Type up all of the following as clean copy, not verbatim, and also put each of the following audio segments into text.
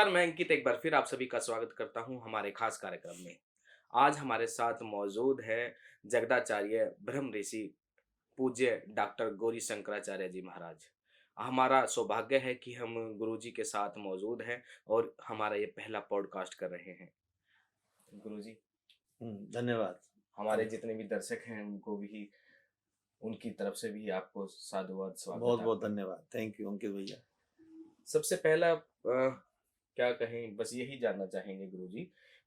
नमस्कार, मैं अंकित एक बार फिर आप सभी का स्वागत करता हूं हमारे खास कार्यक्रम में। आज हमारे साथ मौजूद है जगदाचार्य ब्रह्म ऋषि पूज्य डॉक्टर गौरी शंकराचार्य जी महाराज। हमारा सौभाग्य है कि हम गुरु जी के साथ मौजूद हैं और हमारा ये पहला पॉडकास्ट कर रहे हैं। गुरु जी, धन्यवाद। हमारे धन्यवाद। जितने भी दर्शक हैं उनको भी उनकी तरफ से भी आपको साधुवाद स्वागत बहुत बहुत आपका। धन्यवाद। थैंक यू अंकित भैया। सबसे पहला क्या कहें, बस यही जानना चाहेंगे गुरुजी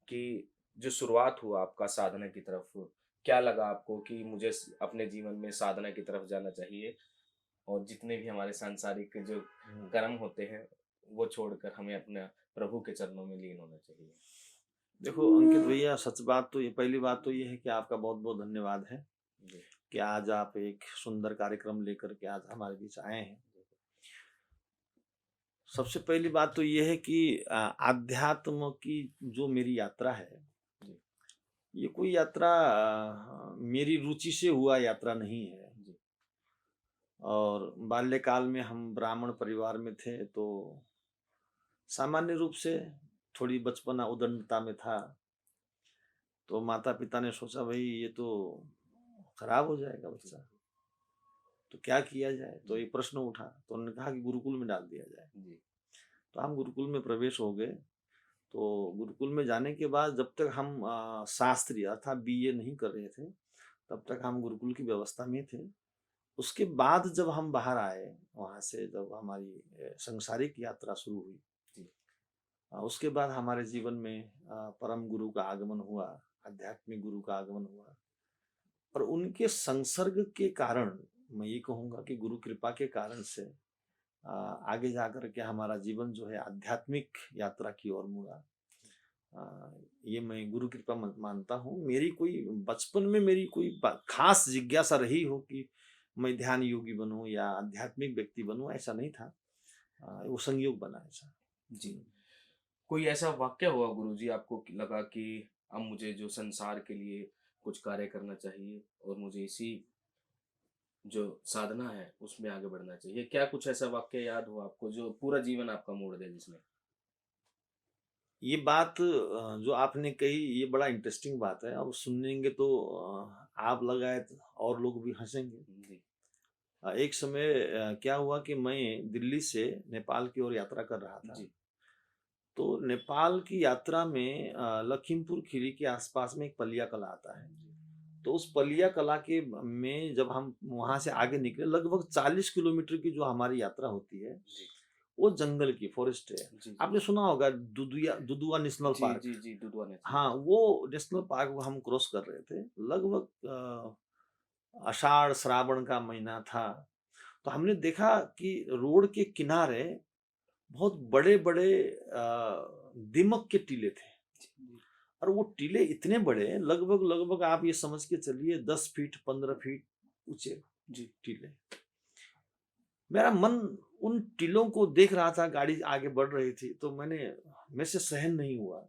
कि जो शुरुआत हुआ आपका साधना की तरफ, क्या लगा आपको कि मुझे अपने जीवन में साधना की तरफ जाना चाहिए और जितने भी हमारे सांसारिक जो कर्म होते हैं वो छोड़कर हमें अपने प्रभु के चरणों में लीन होना चाहिए। देखो अंकित भैया, सच बात तो ये, पहली बात तो ये है कि आपका बहुत बहुत धन्यवाद है जी। कि आज आप एक सुंदर कार्यक्रम लेकर के आज हमारे बीच आए हैं। सबसे पहली बात तो ये है कि आध्यात्म की जो मेरी यात्रा है, जी। ये कोई यात्रा मेरी रुचि से हुआ यात्रा नहीं है। जी। और बाल्यकाल में हम ब्राह्मण परिवार में थे, तो सामान्य रूप से थोड़ी बचपना उदंडता में था। तो माता पिता ने सोचा भाई ये तो खराब हो जाएगा बच्चा, तो क्या किया जाए, तो जी। ये प्रश्न उठा। तो उन्होंने कहा कि गुरुकुल में डाल दिया जाए। जी। तो हम गुरुकुल में प्रवेश हो गए। तो गुरुकुल में जाने के बाद जब तक हम शास्त्रीय अर्थात बीए नहीं कर रहे थे, तब तक हम गुरुकुल की व्यवस्था में थे। उसके बाद जब हम बाहर आए वहाँ से, जब हमारी सांसारिक यात्रा शुरू हुई, जी। उसके बाद हमारे जीवन में परम गुरु का आगमन हुआ, आध्यात्मिक गुरु का आगमन हुआ। और उनके संसर्ग के कारण, मैं ये कहूँगा कि गुरु कृपा के कारण से आगे जाकर के हमारा जीवन जो है आध्यात्मिक यात्रा की ओर मुड़ा। ये मैं गुरु कृपा मानता हूँ। मेरी कोई बचपन में मेरी कोई खास जिज्ञासा रही हो कि मैं ध्यान योगी बनूं या आध्यात्मिक व्यक्ति बनूं, ऐसा नहीं था। वो संयोग बना ऐसा। जी। कोई ऐसा वाक्य हुआ गुरुजी आपको कि लगा कि अब मुझे जो संसार के लिए कुछ कार्य करना चाहिए और मुझे इसी जो साधना है उसमें आगे बढ़ना चाहिए? क्या कुछ ऐसा वाक्य याद हो आपको जो पूरा जीवन आपका मोड़ दे जिसने? ये बात जो आपने कही, ये बड़ा इंटरेस्टिंग बात है। अब सुनेंगे तो आप लगाए तो और लोग भी हंसेंगे। जी। एक समय क्या हुआ कि मैं दिल्ली से नेपाल की ओर यात्रा कर रहा था। जी। तो नेपाल की यात्रा में लखीमपुर खीरी के आसपास में एक पलिया कला आता है। तो उस पलिया कला के में जब हम वहां से आगे निकले, लगभग 40 किलोमीटर की जो हमारी यात्रा होती है, जी। वो जंगल की फॉरेस्ट है। जी। जी। आपने सुना होगा दुदुआ दुदुआ नेशनल जी। पार्क। जी। जी। दुधवा नेशनल हाँ, पार्क। वो नेशनल पार्क को हम क्रॉस कर रहे थे। लगभग आषाढ़ श्रावण का महीना था। तो हमने देखा कि रोड के किनारे बहुत बड़े बड़े दीमक के टीले थे। जी। और वो टीले इतने बड़े, लगभग लगभग आप ये समझ के चलिए 10 फीट 15 फीट ऊंचे जी। टीले। मेरा मन उन टीलों को देख रहा था, गाड़ी आगे बढ़ रही थी, तो मेरे से सहन नहीं हुआ।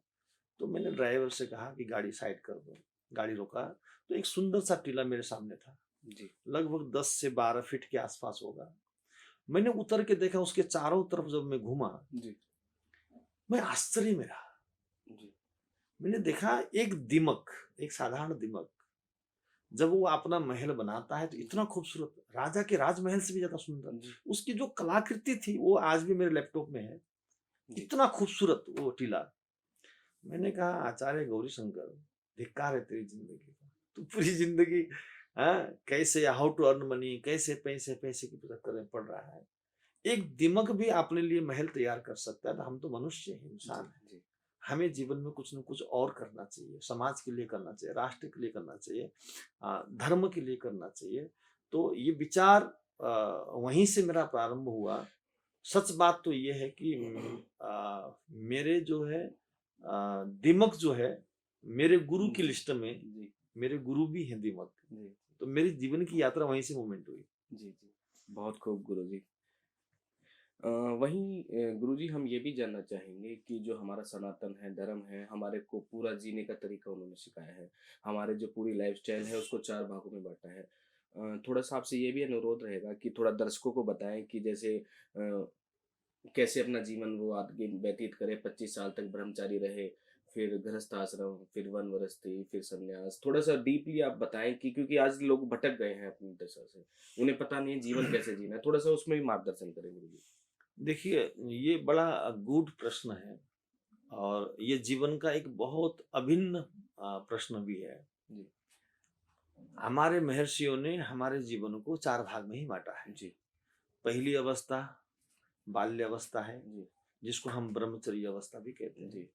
तो मैंने ड्राइवर से कहा कि गाड़ी साइड कर दो। गाड़ी रोका, तो एक सुंदर सा टीला मेरे सामने था। जी। लगभग 10 से 12 फीट के आसपास होगा। मैंने उतर के देखा, उसके चारों तरफ जब मैं घूमा, जी। मैं आश्चर्य में रहा। जी। मैंने देखा एक दीमक, एक साधारण दीमक, जब वो अपना महल बनाता है तो इतना खूबसूरत, राजा के राजमहल से भी ज्यादा सुंदर। जी। उसकी जो कलाकृति थी वो आज भी मेरे लैपटॉप में है। जी। इतना खूबसूरत वो टीला। मैंने कहा आचार्य गौरी शंकर, धिक्कार है तेरी जिंदगी का। तू पूरी जिंदगी हाँ, कैसे हाउ टू अर्न मनी, कैसे पैसे पैसे की चक्कर में पड़ रहा है। एक दिमाग भी अपने लिए महल तैयार कर सकता है। तो हम तो मनुष्य हैं, इंसान जी। हैं। जी। हमें जीवन में कुछ न कुछ और करना चाहिए, समाज के लिए करना चाहिए, राष्ट्र के लिए करना चाहिए, धर्म के लिए करना चाहिए। तो ये विचार वहीं से मेरा प्रारंभ हुआ। सच बात तो ये है कि मेरे जो है दीमक जो है, मेरे गुरु की जी। लिस्ट में जी। मेरे गुरु भी हैं दीमक। जी। तो मेरी जीवन की यात्रा वहीं से मूवमेंट हुई। जी। जी। बहुत खूब गुरुजी। वहीं गुरुजी हम ये भी जानना चाहेंगे कि जो हमारा सनातन है, धर्म है, हमारे को पूरा जीने का तरीका उन्होंने सिखाया है। हमारे जो पूरी लाइफ़स्टाइल है उसको 4 भागों में बाँटा है। थोड़ा-सा आपसे ये भी अनुरोध रहेगा कि थोड़ा दर्शकों को बताएँ कि जैसे कैसे अपना जीवन वो आगे व्यतीत करे, 25 साल तक ब्रह्मचारी रहे, फिर गृहस्थ आश्रम, फिर वनवरस्ती, फिर सन्यास। थोड़ा-सा डीपली आप बताएँ कि क्योंकि आज लोग भटक गए हैं अपनी दशा से। उन्हें पता नहीं है जीवन कैसे जीना है। थोड़ा-सा उसमें भी मार्गदर्शन करें गुरुजी। देखिए, ये बड़ा गूढ़ प्रश्न है और ये जीवन का एक बहुत अभिन्न प्रश्न भी है। जी, हमारे महर्षियों ने हमारे जीवन को 4 भाग में ही बाँटा है। जी, पहली अवस्था बाल्य अवस्था है, जी, जिसको हम ब्रह्मचर्य अवस्था भी कहते हैं। जी,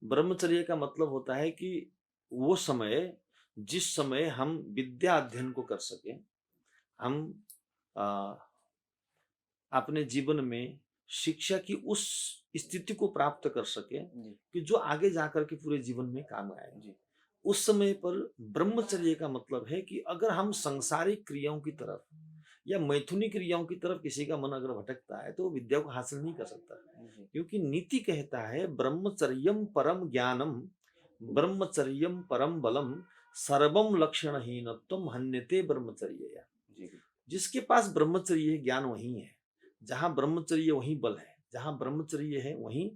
ब्रह्मचर्य का मतलब होता है कि वो समय, जिस समय हम विद्या अध्ययन को कर सकें, हम अ, अपने जीवन में शिक्षा की उस स्थिति को प्राप्त कर सकें जी, कि जो आगे जाकर के पूरे जीवन में काम आए। जी, उस समय पर ब्रह्मचर्य का मतलब है कि अगर हम सांसारिक क्रियाओं की तरफ या मैथुनी क्रियाओं की तरफ किसी का मन अगर भटकता है तो वो विद्या को हासिल नहीं कर सकता, जी, क्योंकि नीति कहता है ब्रह्मचर्यम परम ज्ञानम, ब्रह्मचर्यम परम बलम, सर्वम लक्षणहीनत्वम हन्यते ब्रह्मचर्य। जी, जिसके पास ब्रह्मचर्य है ज्ञान वही है, जहां ब्रह्मचर्य वहीं बल है, जहां ब्रह्मचर्य है वहीं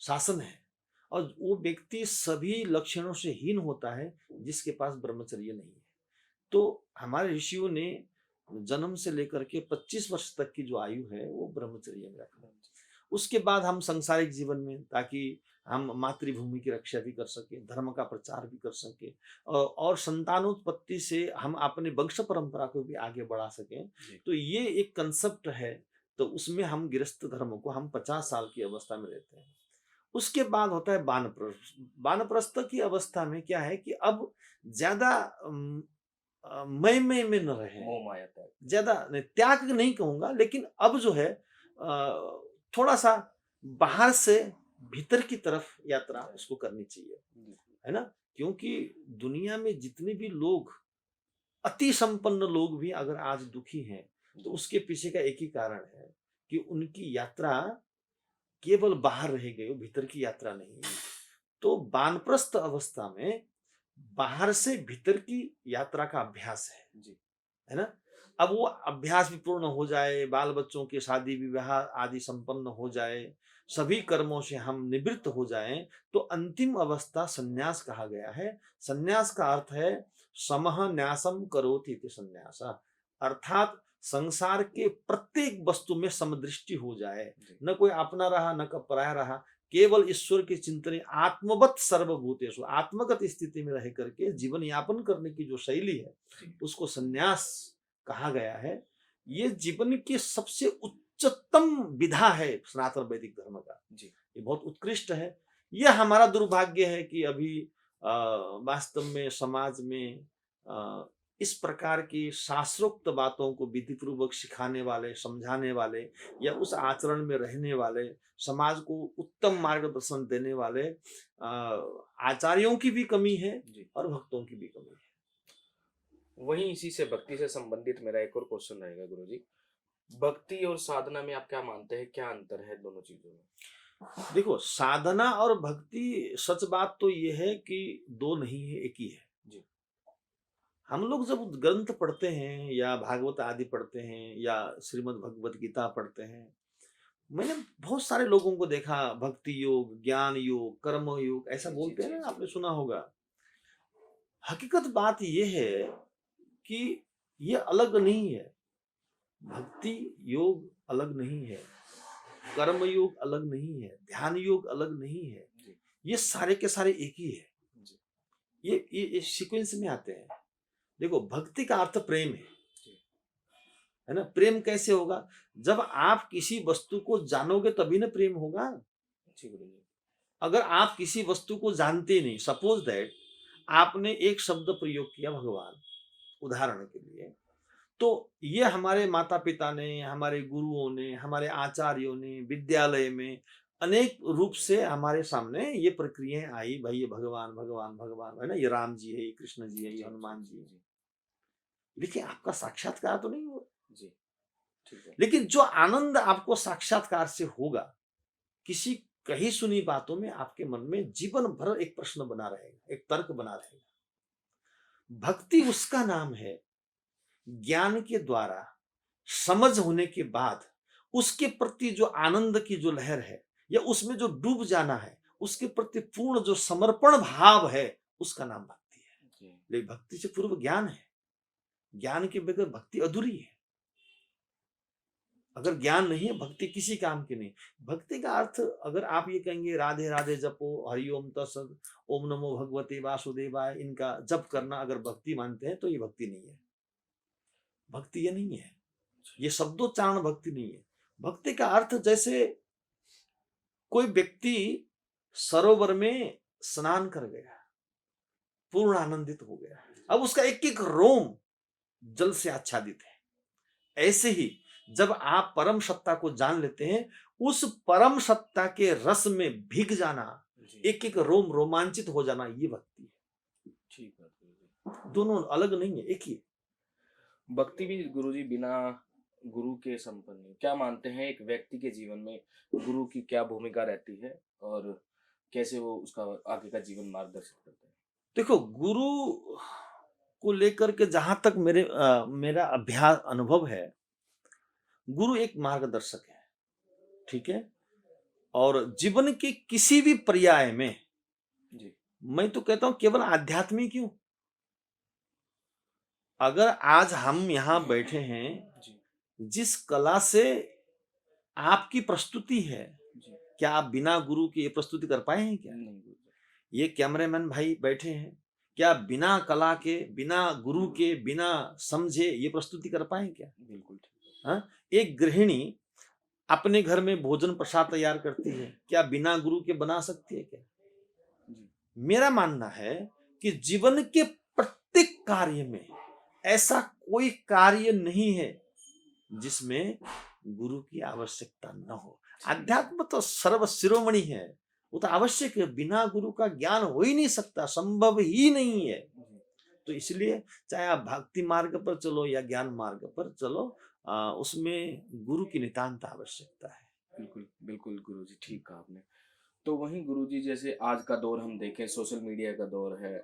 शासन है। और वो व्यक्ति सभी लक्षणों से हीन होता है जिसके पास ब्रह्मचर्य नहीं है। तो हमारे ऋषियों ने जन्म से लेकर के 25 वर्ष तक की जो आयु है वो ब्रह्मचर्य में रखा। उसके बाद हम सांसारिक जीवन में, ताकि हम मातृभूमि की रक्षा भी कर सके, धर्म का प्रचार भी कर सके और संतानोत्पत्ति से हम अपने वंश परंपरा को भी आगे बढ़ा सकें। जी, तो ये एक कंसेप्ट है। तो उसमें हम गृहस्थ धर्म को हम 50 साल की अवस्था में लेते हैं। उसके बाद होता है वानप्रस्थ। वानप्रस्थ की अवस्था में क्या है कि अब ज्यादा मैं में न रहे, मोह माया त्याग। ज्यादा त्याग नहीं कहूंगा, लेकिन अब जो है थोड़ा सा बाहर से भीतर की तरफ यात्रा उसको करनी चाहिए, जी, है ना। क्योंकि दुनिया में जितने भी लोग, अति संपन्न लोग भी अगर आज दुखी हैं तो जी, उसके पीछे का एक ही कारण है कि उनकी यात्रा केवल बाहर रह गई, वो भीतर की यात्रा नहीं है। तो वानप्रस्थ अवस्था में बाहर से भीतर की यात्रा का अभ्यास जी, है ना। अब वो अभ्यास भी पूर्ण हो जाए, बाल बच्चों के शादी विवाह आदि संपन्न हो जाए, सभी कर्मों से हम निवृत्त हो जाएं, तो अंतिम अवस्था संन्यास कहा गया है। संन्यास का अर्थ है समह न्यासम करोति इति संन्यास, अर्थात संसार के प्रत्येक वस्तु में समदृष्टि हो जाए, जी, न कोई अपना रहा न कोई पराया रहा, केवल ईश्वर के चिंतन, आत्मवत सर्वभूतेषु, आत्मगत स्थिति में रह करके जीवन यापन करने की जो शैली है जी, उसको संन्यास कहा गया है। ये जीवन की सबसे उच्चतम विधा है सनातन वैदिक धर्म का। जी, ये बहुत उत्कृष्ट है। यह हमारा दुर्भाग्य है कि अभी वास्तव में समाज में अ, इस प्रकार की शास्त्रोक्त बातों को विधि पूर्वक सिखाने वाले, समझाने वाले या उस आचरण में रहने वाले, समाज को उत्तम मार्गदर्शन देने वाले आचार्यों की भी कमी है जी। और भक्तों की भी कमी है। वहीं इसी से भक्ति से संबंधित मेरा एक और क्वेश्चन रहेगा गुरुजी। भक्ति और साधना में आप क्या मानते हैं? क्या अंतर है दोनों चीज़ों में? देखो, साधना और भक्ति, सच बात तो ये है कि दो नहीं है, एक ही है। जी, हम लोग जब ग्रंथ पढ़ते हैं या भागवत आदि पढ़ते हैं या श्रीमद् भगवत गीता पढ़ते हैं, मैंने बहुत सारे लोगों को देखा, भक्ति योग, ज्ञान योग, कर्म योग ऐसा जी, जी, बोलते हैं जी, ना, जी, आपने सुना होगा। हकीकत बात ये है कि ये अलग नहीं है। भक्ति योग अलग नहीं है, कर्म योग अलग नहीं है, ध्यान योग अलग नहीं है। जी, ये सारे के सारे एक ही है। जी, ये सीक्वेंस में आते हैं। देखो, भक्ति का अर्थ प्रेम जी, है ना। प्रेम कैसे होगा? जब आप किसी वस्तु को जानोगे तभी ना प्रेम होगा। जी गुरुजी। अगर आप किसी वस्तु को जानते नहीं, सपोज दैट आपने एक शब्द प्रयोग किया भगवान, उदाहरण के लिए, तो ये हमारे माता पिता ने, हमारे गुरुओं ने, हमारे आचार्यों ने विद्यालय में अनेक रूप से हमारे सामने ये प्रक्रियाएं आई, भाई ये भगवान भगवान भगवान है ना, ये राम जी है, ये कृष्ण जी है, ये जी, जी, हनुमान जी, जी है। जी, देखिए, आपका साक्षात्कार तो नहीं हुआ, जी, ठीक है। लेकिन जो आनंद आपको साक्षात्कार से होगा, किसी कही सुनी बातों में आपके मन में जीवन भर एक प्रश्न बना रहेगा, एक तर्क बना रहेगा। भक्ति उसका नाम है ज्ञान के द्वारा, समझ होने के बाद उसके प्रति जो आनंद की जो लहर है या उसमें जो डूब जाना है, उसके प्रति पूर्ण जो समर्पण भाव है, उसका नाम भक्ति है। जी, लेकिन भक्ति से पूर्व ज्ञान है। ज्ञान के बगैर भक्ति अधूरी है। अगर ज्ञान नहीं है, भक्ति किसी काम की नहीं। भक्ति का अर्थ अगर आप ये कहेंगे राधे राधे जपो, हरि ओम तत्सत, ओम नमो भगवते वासुदेवाय, इनका जप करना अगर भक्ति मानते हैं तो ये भक्ति नहीं है। भक्ति ये नहीं है, ये शब्दोच्चारण भक्ति नहीं है। भक्ति का अर्थ जैसे कोई व्यक्ति सरोवर में स्नान कर गया, पूर्ण आनंदित हो गया, अब उसका एक एक रोम जल से आच्छादित है। ऐसे ही जब आप परम सत्ता को जान लेते हैं, उस परम सत्ता के रस में भीग जाना, जी, एक एक रोम रोमांचित हो जाना, ये भक्ति है। ठीक बात गुरुजी। दोनों अलग नहीं है, एक ही है। भक्ति भी गुरुजी बिना गुरु के संपन्न नहीं। क्या मानते हैं एक व्यक्ति के जीवन में गुरु की क्या भूमिका रहती है और कैसे वो उसका आगे का जीवन मार्गदर्शित करते हैं? देखो, गुरु को लेकर के जहां तक मेरा अभ्यास अनुभव है, गुरु एक मार्गदर्शक है, ठीक है। और जीवन के किसी भी पर्याय में जी, मैं तो कहता हूं केवल आध्यात्मिक क्यों, अगर आज हम यहाँ बैठे हैं, जी, जिस कला से आपकी प्रस्तुति है, जी। क्या आप बिना गुरु के ये प्रस्तुति कर पाए हैं क्या? नहीं गुरुजी। ये कैमरामैन भाई बैठे हैं, क्या बिना कला के, बिना गुरु के, बिना समझे ये प्रस्तुति कर पाए क्या? बिल्कुल ठीक है। हाँ? एक गृहिणी अपने घर में भोजन प्रसाद तैयार करती है, क्या बिना गुरु के बना सकती है क्या? जी, मेरा मानना है कि जीवन के प्रत्येक कार्य में ऐसा कोई कार्य नहीं है जिसमें गुरु की आवश्यकता न हो। अध्यात्म तो सर्व शिरोमणि है, वो तो आवश्यक है, बिना गुरु का ज्ञान हो ही नहीं सकता, संभव ही नहीं है। जी। तो इसलिए चाहे आप भक्ति मार्ग पर चलो या ज्ञान मार्ग पर चलो, उसमें गुरु की नितांत आवश्यकता है। बिल्कुल, बिल्कुल गुरुजी ठीक कहा आपने। तो वहीं गुरुजी जैसे आज का दौर हम देखें सोशल मीडिया का दौर है,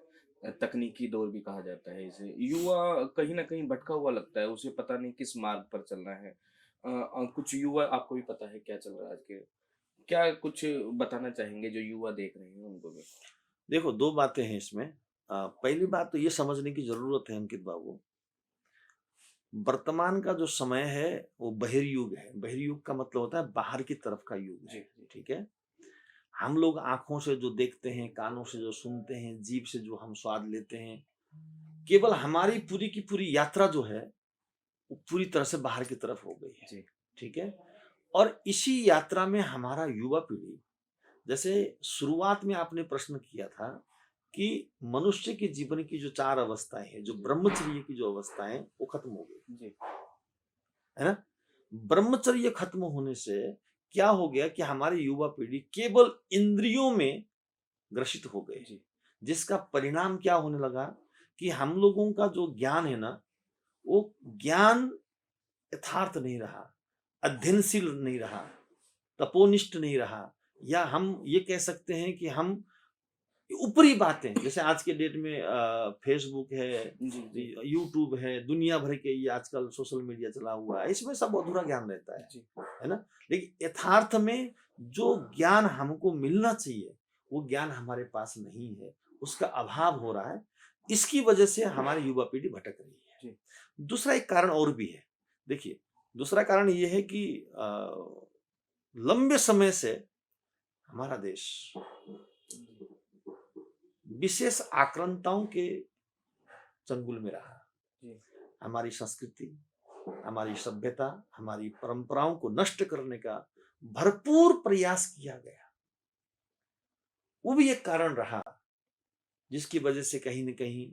तकनीकी दौर भी कहा जाता है इसे। युवा कहीं न कहीं भटका हुआ लगता है, उसे पता नहीं किस मार्ग पर चलना है। कुछ युवा आपको भी पता है क्या चल रहा है आज के, क्या कुछ बताना चाहेंगे जो युवा देख रहे हैं उनको भी? देखो, 2 बातें हैं इसमें। पहली बात तो ये समझने की ज़रूरत है अंकित बाबू, वर्तमान का जो समय है वो बहिर्युग है। बहिर्युग का मतलब होता है बाहर की तरफ का युग जी, है, जी। ठीक है? हम लोग आँखों से जो देखते हैं, कानों से जो सुनते हैं, जीभ से जो हम स्वाद लेते हैं, केवल हमारी पूरी की पूरी यात्रा जो है, वो पूरी तरह से बाहर की तरफ हो गई है, जी, ठीक है? और इसी यात्रा में हमारा युवा पीढ़ी, जैसे शुरुआत में आपने प्रश्न किया था कि मनुष्य के जीवन की जो 4 अवस्थाएँ हैं, जो जी, ब्रह्मचर्य की जो अवस्थाएँ हैं, वो खत्म हो गई, जी, है ना? ब्रह्मचर्य खत्म होने से क्या हो गया कि हमारी युवा पीढ़ी केवल इंद्रियों में ग्रसित हो गए, जी, जिसका परिणाम क्या होने लगा कि हम लोगों का जो ज्ञान है ना, वो ज्ञान यथार्थ नहीं रहा, अध्ययनशील नहीं रहा, तपोनिष्ठ नहीं रहा, या हम ये कह सकते हैं कि हम ऊपरी बातें, जैसे आज के डेट में फेसबुक है, जी, जी, यूट्यूब है, दुनिया भर के ये आजकल सोशल मीडिया चला हुआ है, इसमें सब अधूरा ज्ञान रहता जी, है ना? लेकिन यथार्थ में जो ज्ञान हमको मिलना चाहिए, वो ज्ञान हमारे पास नहीं है, उसका अभाव हो रहा है। इसकी वजह से हमारी युवा पीढ़ी भटक रही है। जी, दूसरा एक कारण और भी है। देखिए, दूसरा कारण ये है कि लंबे समय से हमारा देश विशेष आक्रांताओं के चंगुल में रहा। जी, हमारी संस्कृति, हमारी सभ्यता, हमारी परंपराओं को नष्ट करने का भरपूर प्रयास किया गया। वो भी एक कारण रहा, जिसकी वजह से कहीं न कहीं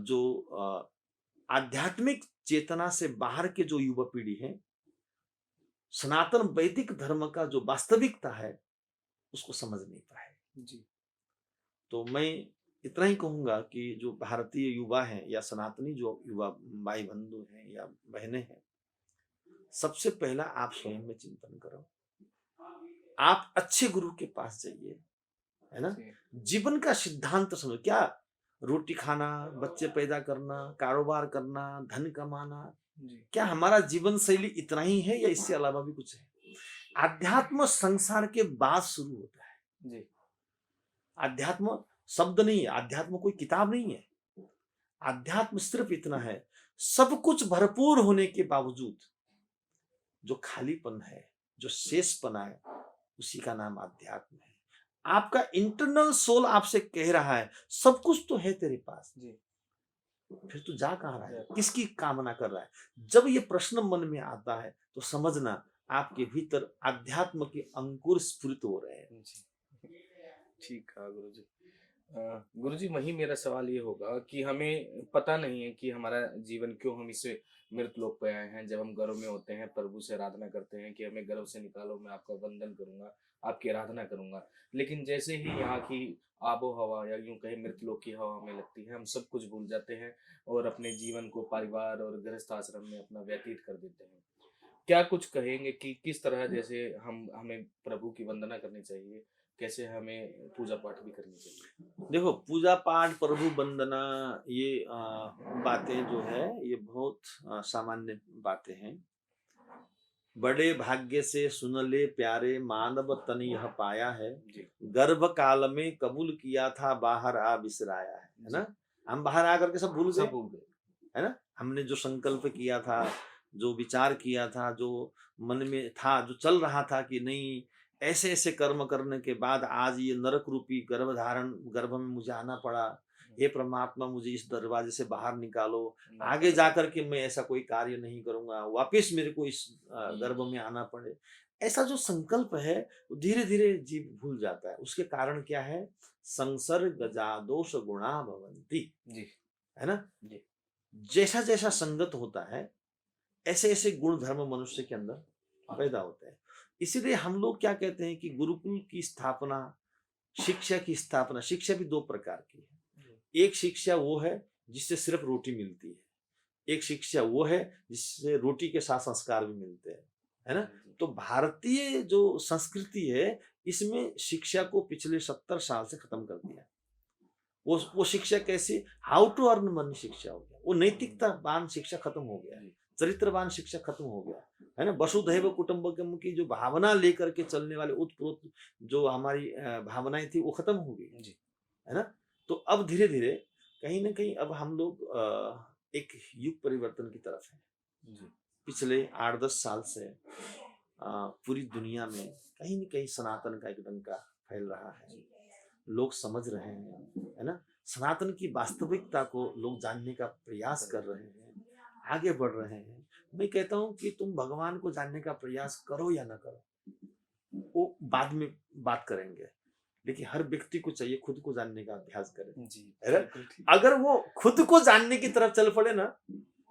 जो आध्यात्मिक चेतना से बाहर के जो युवा पीढ़ी है, सनातन वैदिक धर्म का जो वास्तविकता है, उसको समझ नहीं पाए। जी, तो मैं इतना ही कहूँगा कि जो भारतीय युवा हैं या सनातनी जो युवा भाई-बंधु हैं या बहनें हैं, सबसे पहला आप स्वयं में चिंतन करो। आप अच्छे गुरु के पास जाइए, है ना? जी, जीवन का सिद्धांत समझो। क्या रोटी खाना, बच्चे पैदा करना, कारोबार करना, धन कमाना, जी, क्या हमारा जीवन शैली इतना ही है या इससे अलावा भी कुछ है? अध्यात्म संसार के बाद शुरू होता है। जी, अध्यात्म शब्द नहीं है, अध्यात्म कोई किताब नहीं है। अध्यात्म सिर्फ इतना है, सब कुछ भरपूर होने के बावजूद जो खालीपन है, जो शेषपना है, उसी का नाम अध्यात्म है। आपका इंटरनल सोल आपसे कह रहा है, सब कुछ तो है तेरे पास, जी, फिर तू जा कहाँ रहा है? जी, किसकी कामना कर रहा है? जब ये प्रश्न मन में आता है, तो समझना आपके भीतर अध्यात्म के अंकुर स्फुरित हो रहे हैं। जी। ठीक कहा गुरुजी। गुरुजी वही मेरा सवाल ये होगा कि हमें पता नहीं है कि हमारा जीवन क्यों हम इसे मृत लोक पे आए हैं। जब हम गर्भ में होते हैं प्रभु से आराधना करते हैं कि हमें गर्भ से निकालो, मैं आपका वंदन करूंगा, आपकी आराधना करूंगा। लेकिन जैसे ही यहाँ की आबो हवा या यूं कहे मृत लोक की हवा हमें लगती है, हम सब कुछ भूल जाते हैं और अपने जीवन को परिवार और गृहस्थ आश्रम में अपना व्यतीत कर देते हैं। क्या कुछ कहेंगे कि किस तरह जैसे हम हमें प्रभु की वंदना करनी चाहिए, कैसे हमें पूजा पाठ भी करनी चाहिए? देखो, पूजा पाठ, प्रभु वंदना, ये बातें जो है ये बहुत सामान्य बातें हैं। बड़े भाग्य से सुन ले प्यारे, मानव तन यह पाया है। जी, गर्भ काल में कबूल किया था, बाहर आ बिसराया है जी, ना? हम बाहर आकर के सब भूल सब गए, भूल गए। है ना? हमने जो संकल्प किया था, जो विचार किया था, जो मन में था, जो चल रहा था कि नहीं, ऐसे ऐसे कर्म करने के बाद आज ये नरक रूपी गर्भ में मुझे आना पड़ा। हे परमात्मा, मुझे इस दरवाजे से बाहर निकालो, आगे जाकर के मैं ऐसा कोई कार्य नहीं करूंगा, वापस मेरे को इस गर्भ में आना पड़े। ऐसा जो संकल्प है, वो धीरे धीरे जीव भूल जाता है। उसके कारण क्या है? संसर्ग जा दोष गुणा भवंती, जी, है ना? जी, जैसा जैसा संगत होता है, ऐसे ऐसे गुण धर्म मनुष्य के अंदर पैदा होते हैं। इसीलिए हम लोग क्या कहते हैं कि गुरुकुल की स्थापना, शिक्षा की स्थापना, शिक्षा भी दो प्रकार की जी, है। एक शिक्षा वो है जिससे सिर्फ रोटी मिलती है, एक शिक्षा वो है जिससे रोटी के साथ संस्कार भी मिलते हैं, है ना? जी, तो भारतीय जो संस्कृति है, इसमें शिक्षा को पिछले 70 साल से खत्म कर दिया। वो शिक्षा कैसी? हाउ टू अर्न मनी शिक्षा हो गया, वो नैतिकतावान शिक्षा खत्म हो गया, जी, चरित्रवान शिक्षा खत्म हो गया, है ना? वसुधैव कुटुंबकम की जो भावना लेकर के चलने वाले उत्प्रोत जो हमारी भावनाएं थी, वो खत्म हो गई, जी, है ना? तो अब धीरे धीरे कहीं ना कहीं अब हम लोग एक युग परिवर्तन की तरफ है। जी, पिछले 8-10 साल से पूरी दुनिया में कहीं न कहीं सनातन का एक डंका फैल रहा है। लोग समझ रहे हैं, है ना? सनातन की वास्तविकता को लोग जानने का प्रयास कर रहे हैं, आगे बढ़ रहे हैं। मैं कहता हूँ कि तुम भगवान को जानने का प्रयास करो या ना करो, वो बाद में बात करेंगे। लेकिन हर व्यक्ति को चाहिए खुद को जानने का अभ्यास करे, जी, है ना? बिल्कुल ठीक। अगर वो खुद को जानने की तरफ चल पड़े ना,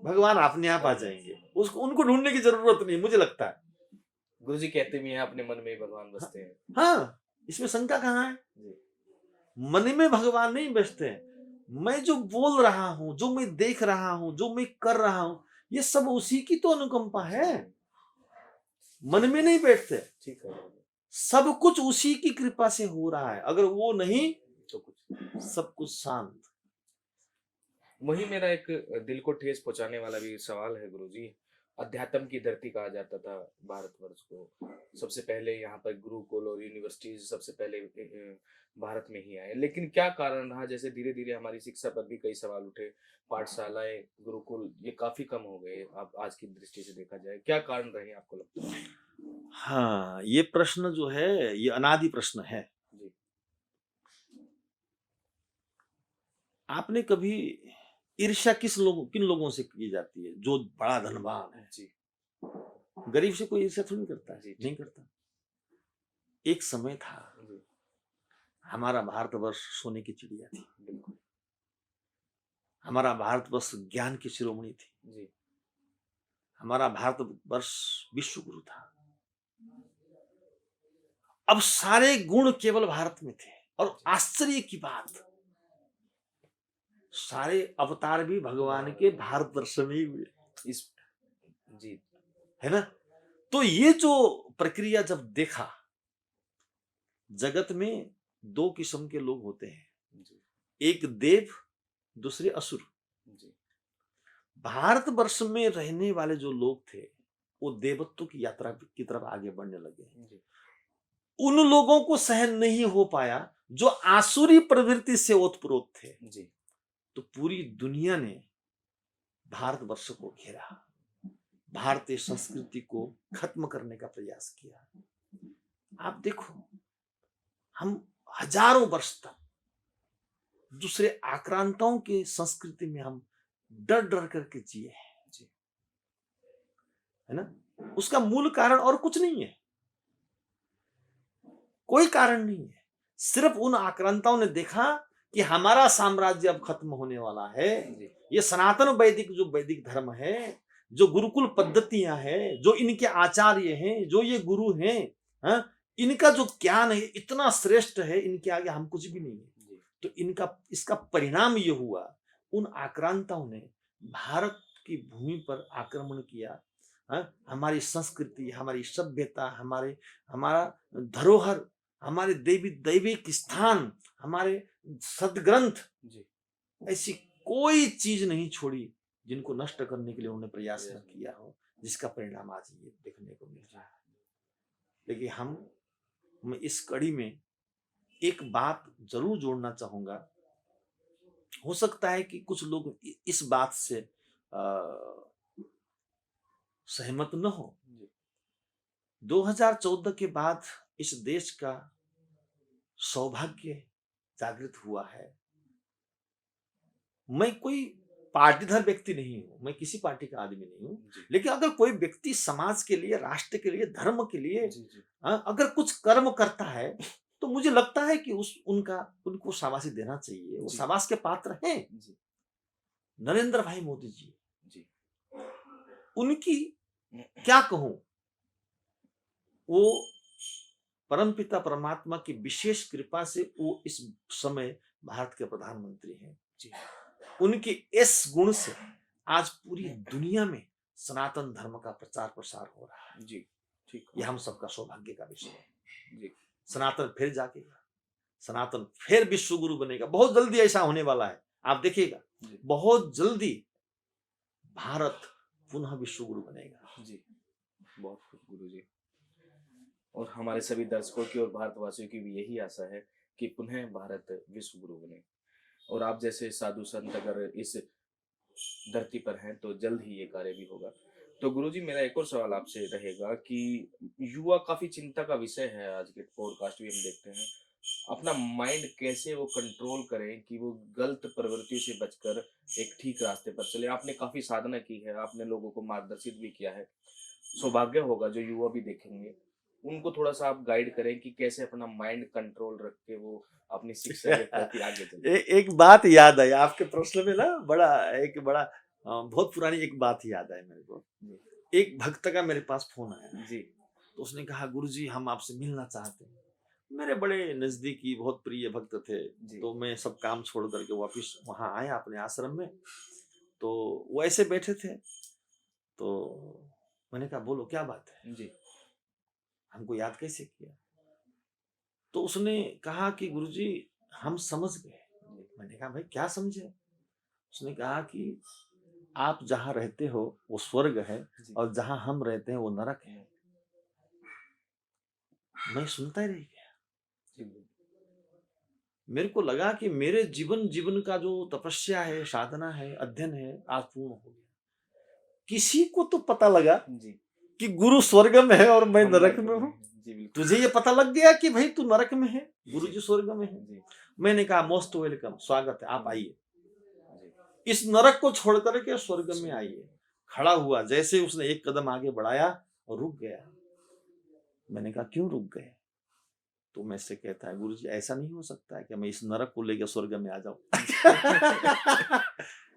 भगवान अपने आप आ जाएँगे। उसको उनको ढूँढने की ज़रूरत नहीं, मुझे लगता है। गुरुजी कहते भी हैं अपने मन में ही भगवान हाँ, बसते हैं। हाँ, इसमें शंका कहाँ है? जी, मन में भगवान नहीं बसते हैं। मैं जो बोल रहा हूँ, जो मैं देख रहा हूँ, जो मैं कर रहा हूँ, ये सब उसी की तो अनुकंपा जी, है। जी, मन में नहीं बैठते। ठीक है गुरुजी, सब कुछ उसी की कृपा से हो रहा है। अगर वो नहीं, तो कुछ सब कुछ शांत। वही मेरा एक दिल को ठेस पहुँचाने वाला भी सवाल है गुरुजी। अध्यात्म की धरती कहा जाता था भारतवर्ष को। सबसे पहले यहाँ पर गुरुकुल और यूनिवर्सिटीज़ सबसे पहले भारत में ही आए। लेकिन क्या कारण रहा जैसे धीरे-धीरे हमारी शिक्षा पर भी कई सवाल उठे। पाठशालाएँ, गुरुकुल ये काफ़ी कम हो गए अब आज की दृष्टि से देखा जाए। क्या कारण रहे आपको लगता है? हाँ, ये प्रश्न जो है, ये अनादि प्रश्न है। जी, आपने कभी ईर्ष्या किन लोगों से की जाती है? जो बड़ा धनवान है। जी, गरीब से कोई ईर्ष्या थोड़ी करता है, जी, नहीं ठीक करता। एक समय था, है। जी, हमारा भारतवर्ष सोने की चिड़िया थी। बिल्कुल। हमारा भारतवर्ष ज्ञान की शिरोमणि थी। जी, हमारा भारतवर्ष विश्व गुरु था। अब सारे गुण केवल भारत में थे, और आश्चर्य की बात, सारे अवतार भी भगवान के भारतवर्ष में ही हुए, इस जी, है ना? तो ये जो प्रक्रिया जब देखा, जगत में दो किस्म के लोग होते हैं, जी, एक देव दूसरे असुर। जी, भारतवर्ष में रहने वाले जो लोग थे वो देवत्व की यात्रा की तरफ आगे बढ़ने लगे। जी, उन लोगों को सहन नहीं हो पाया जो आसुरी प्रवृत्ति से ओतप्रोत थे। जी, तो पूरी दुनिया ने भारतवर्ष को घेरा, भारतीय संस्कृति को खत्म करने का प्रयास किया। आप देखो, हम हजारों वर्ष तक दूसरे आक्रांताओं के संस्कृति में हम डर डर करके जिए हैं, जी, है ना। उसका मूल कारण और कुछ नहीं है, कोई कारण नहीं है। सिर्फ उन आक्रांताओं ने देखा कि हमारा साम्राज्य अब खत्म होने वाला है। जी, ये सनातन वैदिक जो वैदिक धर्म है, जो गुरुकुल पद्धतियां हैं, जो इनके आचार्य हैं, जो ये गुरु हैं, हाँ, इनका जो ज्ञान है इतना श्रेष्ठ है, इनके आगे हम कुछ भी नहीं है। जी, तो इनका इसका परिणाम ये हुआ, उन आक्रांताओं ने भारत की भूमि पर आक्रमण किया। हाँ, हमारी संस्कृति, हमारी सभ्यता, हमारा धरोहर, हमारे देवी दैविक स्थान, हमारे सदग्रंथ, जी, ऐसी कोई चीज नहीं छोड़ी जिनको नष्ट करने के लिए उन्होंने प्रयास न किया हो, जिसका परिणाम आज ये देखने को मिल रहा है। लेकिन मैं इस कड़ी में एक बात जरूर जोड़ना चाहूंगा। हो सकता है कि कुछ लोग इस बात से सहमत न हो। जी, 2014 के बाद इस देश का सौभाग्य जागृत हुआ है। मैं कोई पार्टीधर व्यक्ति नहीं हूं, मैं किसी पार्टी का आदमी नहीं हूं। जी, लेकिन अगर कोई व्यक्ति समाज के लिए, राष्ट्र के लिए, धर्म के लिए जी, जी, अगर कुछ कर्म करता है तो मुझे लगता है कि उनको शाबाशी देना चाहिए, वो जी, शाबाश के पात्र हैं। जी, नरेंद्र भाई मोदी जी, जी, उनकी क्या कहूं, वो परमपिता परमात्मा की विशेष कृपा से वो इस समय भारत के प्रधानमंत्री हैं। जी, उनके इस गुण से आज पूरी दुनिया में सनातन धर्म का प्रचार प्रसार हो रहा है। जी, ठीक, यह हम सबका सौभाग्य का विषय है। जी, सनातन फिर जागेगा, सनातन फिर विश्व गुरु बनेगा। बहुत जल्दी ऐसा होने वाला है, आप देखिएगा, जी, बहुत जल्दी भारत पुनः विश्व गुरु बनेगा। जी, बहुत खूब गुरुजी। और हमारे सभी दर्शकों की और भारतवासियों की भी यही आशा है कि पुनः भारत विश्व गुरु बने। और आप जैसे साधु संत अगर इस धरती पर हैं तो जल्द ही ये कार्य भी होगा। तो गुरुजी मेरा एक और सवाल आपसे रहेगा कि युवा काफी चिंता का विषय है, आज के पॉडकास्ट भी हम देखते हैं। अपना माइंड कैसे वो कंट्रोल करें कि वो गलत प्रवृत्तियों से बचकर एक ठीक रास्ते पर चले। आपने काफी साधना की है, आपने लोगों को मार्गदर्शित भी किया है। सौभाग्य होगा जो युवा भी देखेंगे, उनको थोड़ा-सा आप गाइड करें कि कैसे अपना माइंड कंट्रोल रख के वो अपनी शिक्षा के प्रति आगे चलें। एक बात याद आई आपके प्रश्न में ना, बड़ा बहुत पुरानी एक बात याद आई मेरे को। जी, एक भक्त का मेरे पास फोन आया, जी, तो उसने कहा, गुरुजी हम आपसे मिलना चाहते हैं। मेरे बड़े नजदीकी बहुत प्रिय भक्त थे। जी, तो मैं सब काम छोड़ करके वापिस वहां आया अपने आश्रम में। तो वो ऐसे बैठे थे, तो मैंने कहा बोलो क्या बात है, जी, हमको याद कैसे किया। तो उसने कहा कि गुरुजी हम समझ गए। जी, मैंने कहा भाई क्या समझे। उसने कहा कि आप जहां रहते हो वो स्वर्ग है, जी, और जहां हम रहते हैं वो नरक है। मैं सुनता ही रह गया। जी, मेरे को लगा कि मेरे जीवन जीवन का जो तपस्या है, साधना है, अध्ययन है, आज पूर्ण हो गया। किसी को तो पता लगा जी, कि गुरु स्वर्ग में है और मैं हम नरक नरक में में हूं। हैं। जी, बिल्कुल। तुझे ये पता लग गया कि भाई तू नरक में है, गुरु जी, जी स्वर्ग में है। जी, मैंने कहा मोस्ट वेलकम, स्वागत है, आप जी, आइए, जी, इस नरक को छोड़ करके स्वर्ग में स्वर्ग आइए। में। खड़ा हुआ, जैसे उसने एक कदम आगे बढ़ाया और रुक गया। मैंने कहा क्यों रुक गए। तो मैं से कहता है, गुरु जी ऐसा नहीं हो सकता है कि मैं इस नरक को लेकर स्वर्ग में आ जाऊं।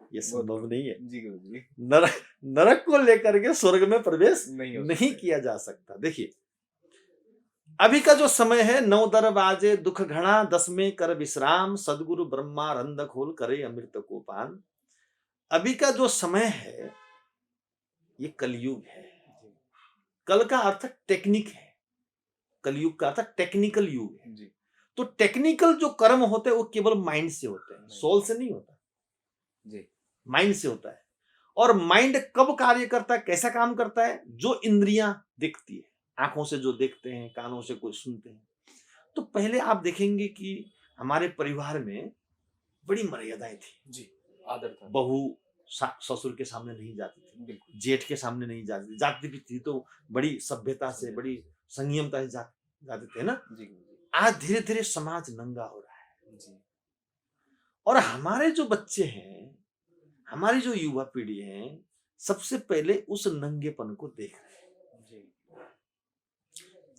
ये बहुत संभव खूब। नहीं है। जी, गुरुजी। नरक नरक को लेकर के स्वर्ग में प्रवेश नहीं हो नहीं सकता है। किया जा सकता। देखिए, अभी का जो समय है, 9 दरवाजे दुख घड़ा, 10 में कर विश्राम, सदगुरु ब्रह्मानंद खोल करे अमृत को पान। अभी का जो समय है ये कलयुग है। जी, कल का अर्थ टेक्निक है, कलयुग का अर्थ टेक्निकल युग है। जी, तो टेक्निकल जो कर्म होते हैं वो केवल माइंड से होते हैं, नहीं, सोल से नहीं होता। जी, माइंड से होता है। और माइंड कब कार्य करता है, कैसा काम करता है? जो इंद्रियां देखती है, आंखों से जो देखते हैं, कानों से कोई सुनते हैं। तो पहले आप देखेंगे कि हमारे परिवार में बड़ी मर्यादाएं थी। जी, आदर था। बहू ससुर के सामने नहीं जाती थी, बिल्कुल। जेठ के सामने नहीं जाती थी, जाती भी थी तो बड़ी सभ्यता से, सभ्यता बड़ी से। संयमता से जाते थे ना। जी, गुरुजी। आज धीरे धीरे समाज नंगा हो रहा है, जी, और हमारे जो बच्चे हैं, हमारी जो युवा पीढ़ी है, सबसे पहले उस नंगेपन को देख रहे हैं। जी,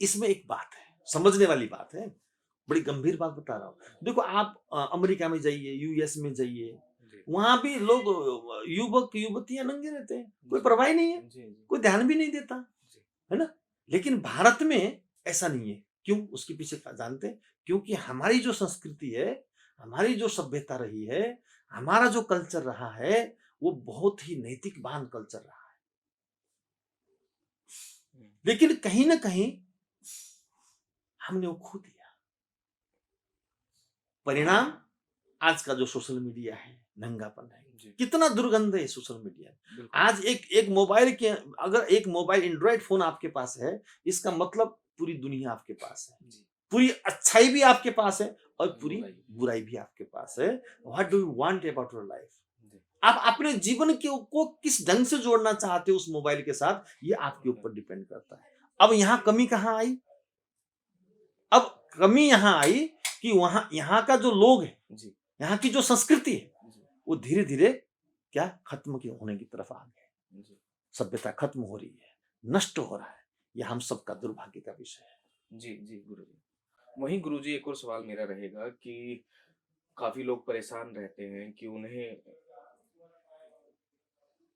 इसमें एक बात है, समझने वाली बात है, बड़ी गंभीर बात बता रहा हूं। देखो आप अमेरिका में जाइए, यूएस में जाइए, जी, वहां भी लोग युवक युवतियां नंगे रहते हैं, कोई जी, परवाह ही नहीं है, जी, जी, कोई ध्यान भी नहीं देता, जी, है ना। लेकिन भारत में ऐसा नहीं है। क्यों? उसके पीछे जानते हैं? क्योंकि हमारी जो संस्कृति है, हमारी जो सभ्यता रही है, हमारा जो कल्चर रहा है, वो बहुत ही नैतिकवान कल्चर रहा है। हुँ, लेकिन कहीं ना कहीं हमने वो खो दिया। परिणाम आज का जो सोशल मीडिया है, नंगापन है। जी, कितना दुर्गंध है सोशल मीडिया। बिल्कुल। आज एक एक मोबाइल के, अगर एक मोबाइल एंड्रॉइड फोन आपके पास है, इसका मतलब पूरी दुनिया आपके पास है, जी, पूरी अच्छाई भी आपके पास है और पूरी बुराई। बुराई भी आपके पास है। What do you want about your life? जी, आप अपने जीवन को किस ढंग से जोड़ना चाहते हो उस मोबाइल के साथ, ये आपके ऊपर डिपेंड करता है। अब यहाँ कमी कहाँ आई? अब कमी यहाँ आई कि वहां यहाँ का जो लोग है, जी, यहाँ की जो संस्कृति है, जी, वो धीरे धीरे क्या खत्म की होने की तरफ आ गए। जी, सभ्यता खत्म हो रही है, नष्ट हो रहा है। यह हम सबका दुर्भाग्य का विषय है। जी, जी, गुरुजी। वहीं गुरुजी एक और सवाल मेरा रहेगा कि काफ़ी लोग परेशान रहते हैं कि उन्हें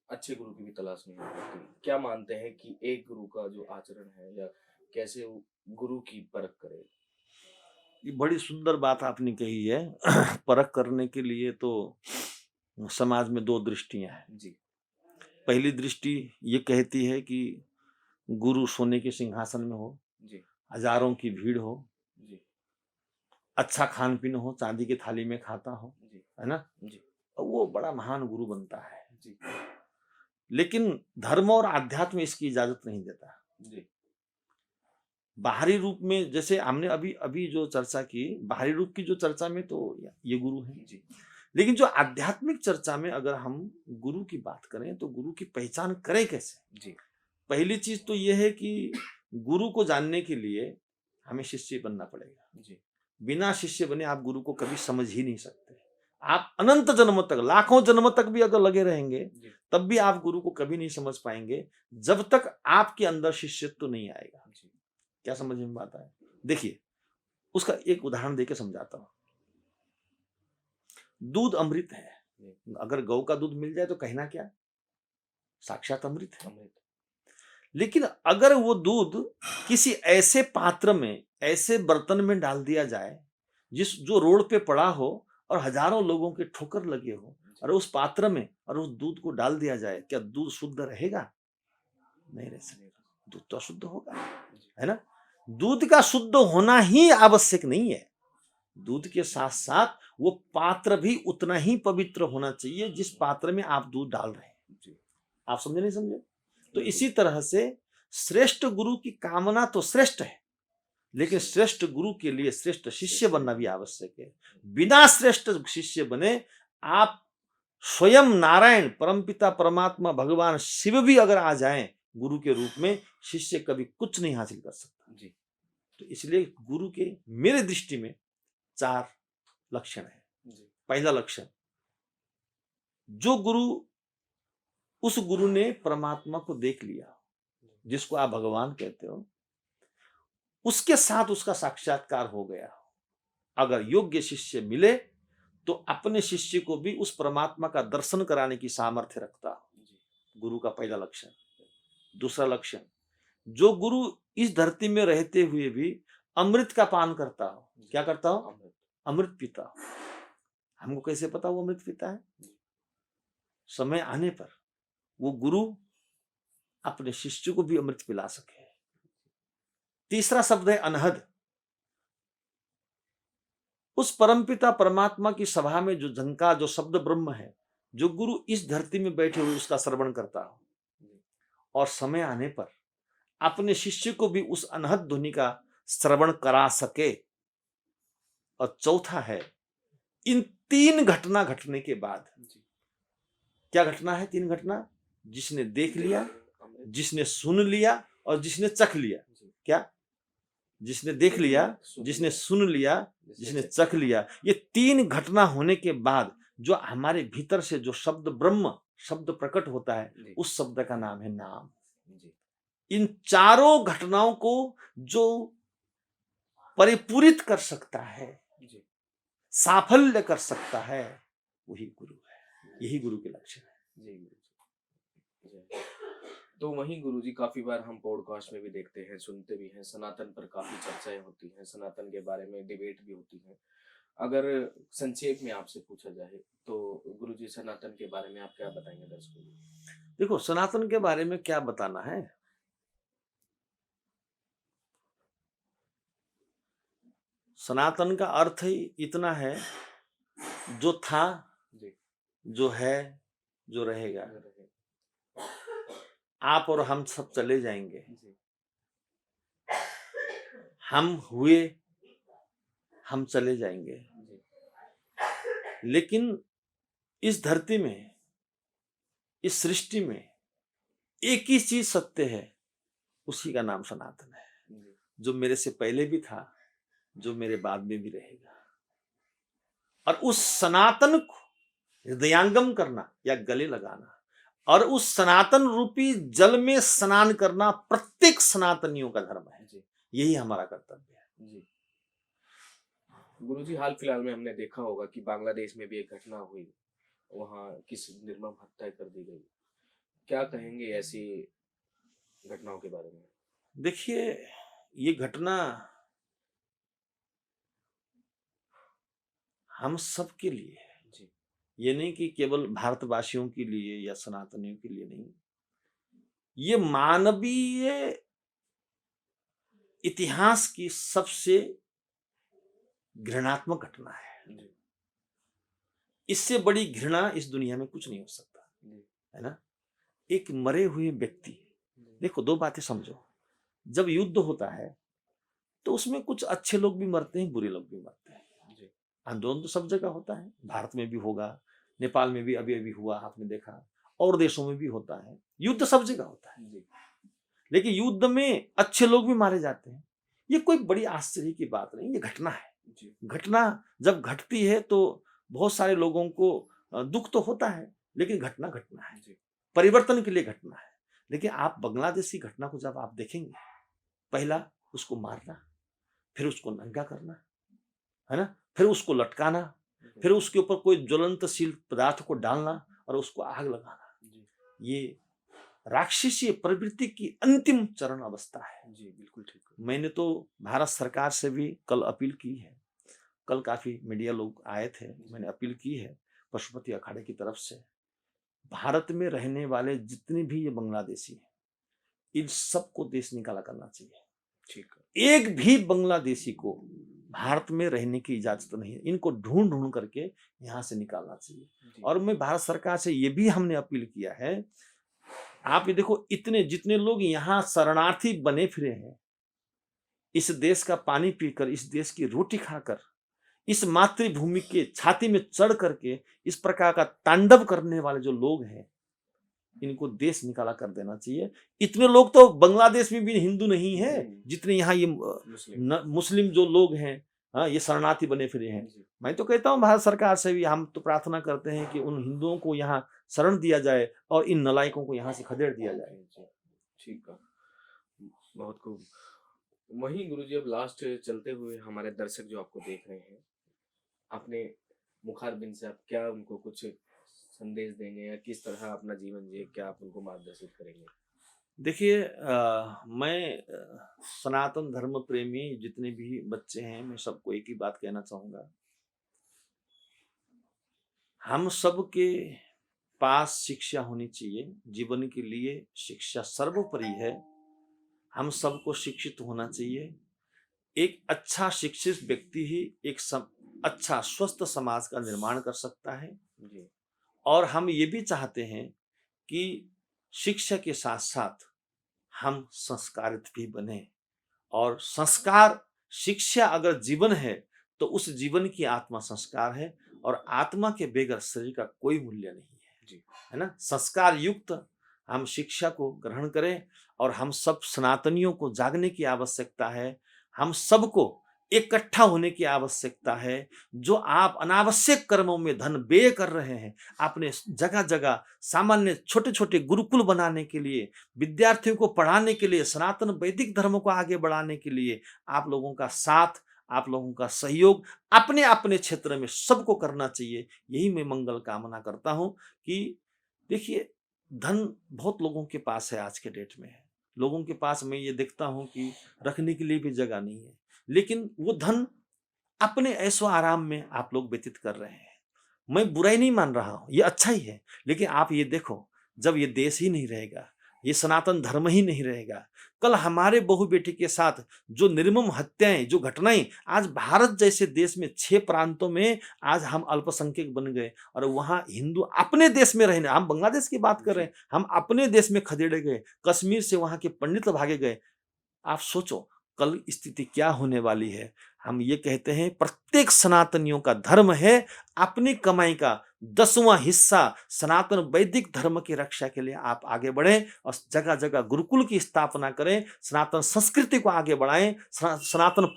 अच्छे गुरु की भी तलाश नहीं हो पाती। क्या मानते हैं कि एक गुरु का जो आचरण है या कैसे वो गुरु की परख करे? ये बड़ी सुंदर बात आपने कही है। परख करने के लिए तो समाज में दो दृष्टियां हैं। जी, पहली दृष्टि ये कहती है कि गुरु सोने के सिंहासन में हो, जी, हजारों की भीड़ हो, जी, अच्छा खान पीन हो, चांदी की थाली में खाता हो, जी, है ना। जी, और वो बड़ा महान गुरु बनता है। जी, लेकिन धर्म और आध्यात्म इसकी इजाजत नहीं देता। जी, बाहरी रूप में जैसे हमने अभी अभी जो चर्चा की, बाहरी रूप की जो चर्चा में तो ये गुरु है। जी, लेकिन जो आध्यात्मिक चर्चा में अगर हम गुरु की बात करें, तो गुरु की पहचान करें कैसे? जी, पहली चीज तो यह है कि गुरु को जानने के लिए हमें शिष्य बनना पड़ेगा। जी, बिना शिष्य बने आप गुरु को कभी समझ ही नहीं सकते। आप अनंत जन्म तक, लाखों जन्म तक भी अगर लगे रहेंगे, जी, तब भी आप गुरु को कभी नहीं समझ पाएंगे, जब तक आपके अंदर शिष्यत्व नहीं आएगा। जी, क्या समझ में बात है? देखिए, उसका एक उदाहरण देके समझाता हूं। दूध अमृत है। जी, अगर गौ का दूध मिल जाए तो कहना क्या? साक्षात अमृत है। अमृत। लेकिन अगर वो दूध किसी ऐसे पात्र में, ऐसे बर्तन में डाल दिया जाए, जो रोड पे पड़ा हो और हजारों लोगों के ठोकर लगे हो, जी, और उस पात्र में और उस दूध को डाल दिया जाए, क्या दूध शुद्ध रहेगा? नहीं रह नहीं, सकता। दूध तो अशुद्ध होगा, जी, है ना। दूध का शुद्ध होना ही आवश्यक नहीं है। दूध के साथ साथ वो पात्र भी उतना ही पवित्र होना चाहिए जिस पात्र में आप दूध डाल रहे हैं। जी, आप समझे नहीं समझे? तो बिल्कुल। इसी तरह से श्रेष्ठ गुरु की कामना तो श्रेष्ठ है, लेकिन सही, श्रेष्ठ गुरु के लिए श्रेष्ठ शिष्य श्रेष्ठ बनना भी आवश्यक है। बिना श्रेष्ठ शिष्य बने आप स्वयं नारायण, परमपिता परमात्मा भगवान शिव भी अगर आ जाएं गुरु के रूप में, शिष्य कभी कुछ नहीं हासिल कर सकता। जी, तो इसलिए गुरु के मेरे दृष्टि में चार लक्षण है। जी, पहला लक्षण, जो गुरु, उस गुरु ने परमात्मा को देख लिया, जिसको आप भगवान कहते हो, उसके साथ उसका साक्षात्कार हो गया। अगर योग्य शिष्य मिले तो अपने शिष्य को भी उस परमात्मा का दर्शन कराने की सामर्थ्य रखता हो। जी, गुरु का पहला लक्षण। दूसरा लक्षण, जो गुरु इस धरती में रहते हुए भी अमृत का पान करता हो। क्या करता हो? अमृत। अमृत पीता हो। हमको कैसे पता वो अमृत पीता है? समय आने पर वो गुरु अपने शिष्य को भी अमृत पिला सके। तीसरा शब्द है अनहद। उस परमपिता परमात्मा की सभा में जो झंका, जो शब्द ब्रह्म है, जो गुरु इस धरती में बैठे हुए उसका श्रवण करता हो और समय आने पर अपने शिष्य को भी उस अनहद ध्वनि का श्रवण करा सके। और चौथा है, इन 3 घटना घटने के बाद, क्या घटना है 3 घटना? जिसने देख लिया, जिसने सुन लिया और जिसने चख लिया। क्या? जिसने देख लिया, जिसने सुन लिया, जिसने चख लिया। ये 3 घटना होने के बाद जो हमारे भीतर से जो शब्द ब्रह्म शब्द प्रकट होता है, उस शब्द का नाम है नाम। इन चारों घटनाओं को जो परिपूरित कर सकता है, साफल्य कर सकता है, वही गुरु है। यही गुरु के लक्षण है। जी जी। तो वहीं गुरुजी काफी बार हम पॉडकास्ट में भी देखते हैं, सुनते भी हैं, सनातन पर काफी चर्चाएं होती हैं, सनातन के बारे में डिबेट भी होती है। अगर संक्षेप में आपसे पूछा जाए तो गुरुजी सनातन के बारे में आप क्या बताएंगे दर्शकों को? देखो, सनातन के बारे में क्या बताना है? सनातन का अर्थ ही इतना है, जो था, जो है, जो रहेगा। आप और हम सब चले जाएंगे। हम हुए, हम चले जाएंगे। लेकिन इस धरती में, इस सृष्टि में एक ही चीज सत्य है, उसी का नाम सनातन है। जो मेरे से पहले भी था, जो मेरे बाद में भी रहेगा। और उस सनातन को हृदयंगम करना या गले लगाना और उस सनातन रूपी जल में स्नान करना प्रत्येक सनातनियों का धर्म है। यही हमारा कर्तव्य है। जी गुरुजी, हाल फिलहाल में हमने देखा होगा कि बांग्लादेश में भी एक घटना हुई, वहां किसी निर्मम हत्या कर दी गई। क्या कहेंगे ऐसी घटनाओं के बारे में? देखिए, ये घटना हम सब के लिए है। ये नहीं कि केवल भारतवासियों के लिए या सनातनियों के लिए नहीं, ये मानवीय इतिहास की सबसे घृणात्मक घटना है। इससे बड़ी घृणा इस दुनिया में कुछ नहीं हो सकता, है ना? एक मरे हुए व्यक्ति, देखो 2 बातें समझो। जब युद्ध होता है तो उसमें कुछ अच्छे लोग भी मरते हैं, बुरे लोग भी मरते हैं। आंदोलन तो सब जगह होता है, भारत में भी होगा, नेपाल में भी अभी अभी हुआ, आपने देखा, और देशों में भी होता है। युद्ध सब जगह होता है। लेकिन युद्ध में अच्छे लोग भी मारे जाते हैं। ये कोई बड़ी आश्चर्य की बात नहीं, ये घटना है। घटना जब घटती है तो बहुत सारे लोगों को दुख तो होता है, लेकिन घटना घटना है, परिवर्तन के लिए घटना है। लेकिन आप बांग्लादेश की घटना को जब आप देखेंगे, पहला उसको मारना, फिर उसको नंगा करना, है ना, फिर उसको लटकाना, फिर उसके ऊपर कोई ज्वलंतशील पदार्थ को डालना और उसको आग लगाना, ये राक्षसीय प्रवृत्ति की अंतिम चरण अवस्था है। जी बिल्कुल ठीक। मैंने तो भारत सरकार से भी कल अपील की है। कल काफी मीडिया लोग आए थे, मैंने अपील की है पशुपति अखाड़े की तरफ से, भारत में रहने वाले जितने भी ये बांग्लादेशी हैं, इन सबको देश निकाला करना चाहिए। ठीक है। एक भी बांग्लादेशी को भारत में रहने की इजाजत नहीं है। इनको ढूंढ ढूंढ करके यहाँ से निकालना चाहिए। और मैं भारत सरकार से ये भी हमने अपील किया है, आप ये देखो, इतने जितने लोग यहाँ शरणार्थी बने फिरे हैं, इस देश का पानी पीकर, इस देश की रोटी खाकर, इस मातृभूमि के छाती में चढ़ करके इस प्रकार का तांडव करने वाले जो लोग हैं, इनको देश निकाला कर देना चाहिए। इतने लोग तो बांग्लादेश में भी हिंदू नहीं है जितने यहाँ ये मुस्लिम जो लोग हैं, हाँ, ये शरणार्थी बने फिरे हैं। मैं तो कहता हूँ भारत सरकार से भी हम तो प्रार्थना करते हैं कि उन हिंदुओं को यहाँ शरण दिया जाए और इन नलायकों को यहाँ से खदेड़ दिया जाए। ठीक है, बहुत खूब। वहीं गुरुजी, अब लास्ट चलते हुए हमारे दर्शक जो आपको देख रहे हैं, अपने मुखारबिंद से आप क्या उनको कुछ संदेश देंगे या किस तरह अपना जीवन जिए, क्या आप उनको मार्गदर्शित करेंगे? देखिए, मैं सनातन धर्म प्रेमी जितने भी बच्चे हैं, मैं सबको एक ही बात कहना चाहूंगा, हम सब के पास शिक्षा होनी चाहिए। जीवन के लिए शिक्षा सर्वोपरि है। हम सबको शिक्षित होना चाहिए। एक अच्छा शिक्षित व्यक्ति ही एक अच्छा स्वस्थ समाज का निर्माण कर सकता है। और हम ये भी चाहते हैं कि शिक्षा के साथ-साथ हम संस्कारित भी बने, और संस्कार, शिक्षा अगर जीवन है, तो उस जीवन की आत्मा संस्कार है, और आत्मा के बगैर शरीर का कोई मूल्य नहीं है। जी। है ना? संस्कार युक्त हम शिक्षा को ग्रहण करें, और हम सब सनातनियों को जागने की आवश्यकता है। हम सबको इकट्ठा होने की आवश्यकता है। जो आप अनावश्यक कर्मों में धन व्यय कर रहे हैं, आपने जगह-जगह सामान्य छोटे-छोटे गुरुकुल बनाने के लिए, विद्यार्थियों को पढ़ाने के लिए, सनातन वैदिक धर्म को आगे बढ़ाने के लिए आप लोगों का साथ, आप लोगों का सहयोग अपने-अपने क्षेत्र में सबको करना चाहिए। यही मैं मंगल कामना करता हूँ कि देखिए, धन बहुत लोगों के पास है आज के डेट में। लोगों के पास मैं ये देखता हूँ कि रखने के लिए भी जगह नहीं है। लेकिन वो धन अपने ऐशो-आराम में आप लोग व्यतीत कर रहे हैं। मैं बुराई नहीं मान रहा हूँ, ये अच्छा ही है। लेकिन आप ये देखो, जब ये देश ही नहीं रहेगा, ये सनातन धर्म ही नहीं रहेगा, कल हमारे बहू-बेटी के साथ जो निर्मम हत्याएँ, जो घटनाएँ, आज भारत जैसे देश में 6 प्रांतों में आज हम अल्पसंख्यक बन गए, और वहाँ हिंदू अपने देश में रहने, हम बांग्लादेश की बात कर रहे जी। हैं, हम अपने देश में खदेड़े गए, कश्मीर से वहाँ के पंडित भागे गए। आप सोचो कल स्थिति क्या होने वाली है। हम ये कहते हैं प्रत्येक सनातनियों का धर्म है अपनी कमाई का 10वां हिस्सा सनातन वैदिक धर्म की रक्षा के लिए आप आगे बढ़ें, और जगह-जगह गुरुकुल की स्थापना करें, सनातन संस्कृति को आगे बढ़ाएं, सनातन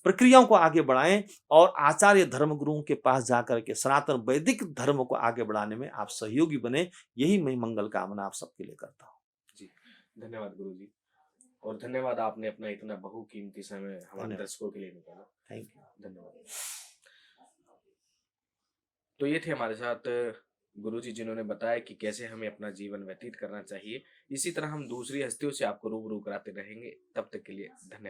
प्रक्रियाओं को आगे बढ़ाएं, और आचार्य धर्मगुरुओं के पास जाकर के सनातन वैदिक धर्म को आगे बढ़ाने में आप सहयोगी बने। यही मैं मंगल कामना आप सबके लिए करता हूँ। जी, धन्यवाद गुरुजी। और धन्यवाद, आपने अपना इतना बहुकीमती समय हमारे धन्यवाद। दर्शकों के लिए निकाला। Thank you. धन्यवाद। तो ये थे हमारे साथ गुरुजी, जिन्होंने बताया कि कैसे हमें अपना जीवन व्यतीत करना चाहिए। इसी तरह हम दूसरी हस्तियों से आपको रूबरू कराते रहेंगे। तब तक के लिए धन्यवाद।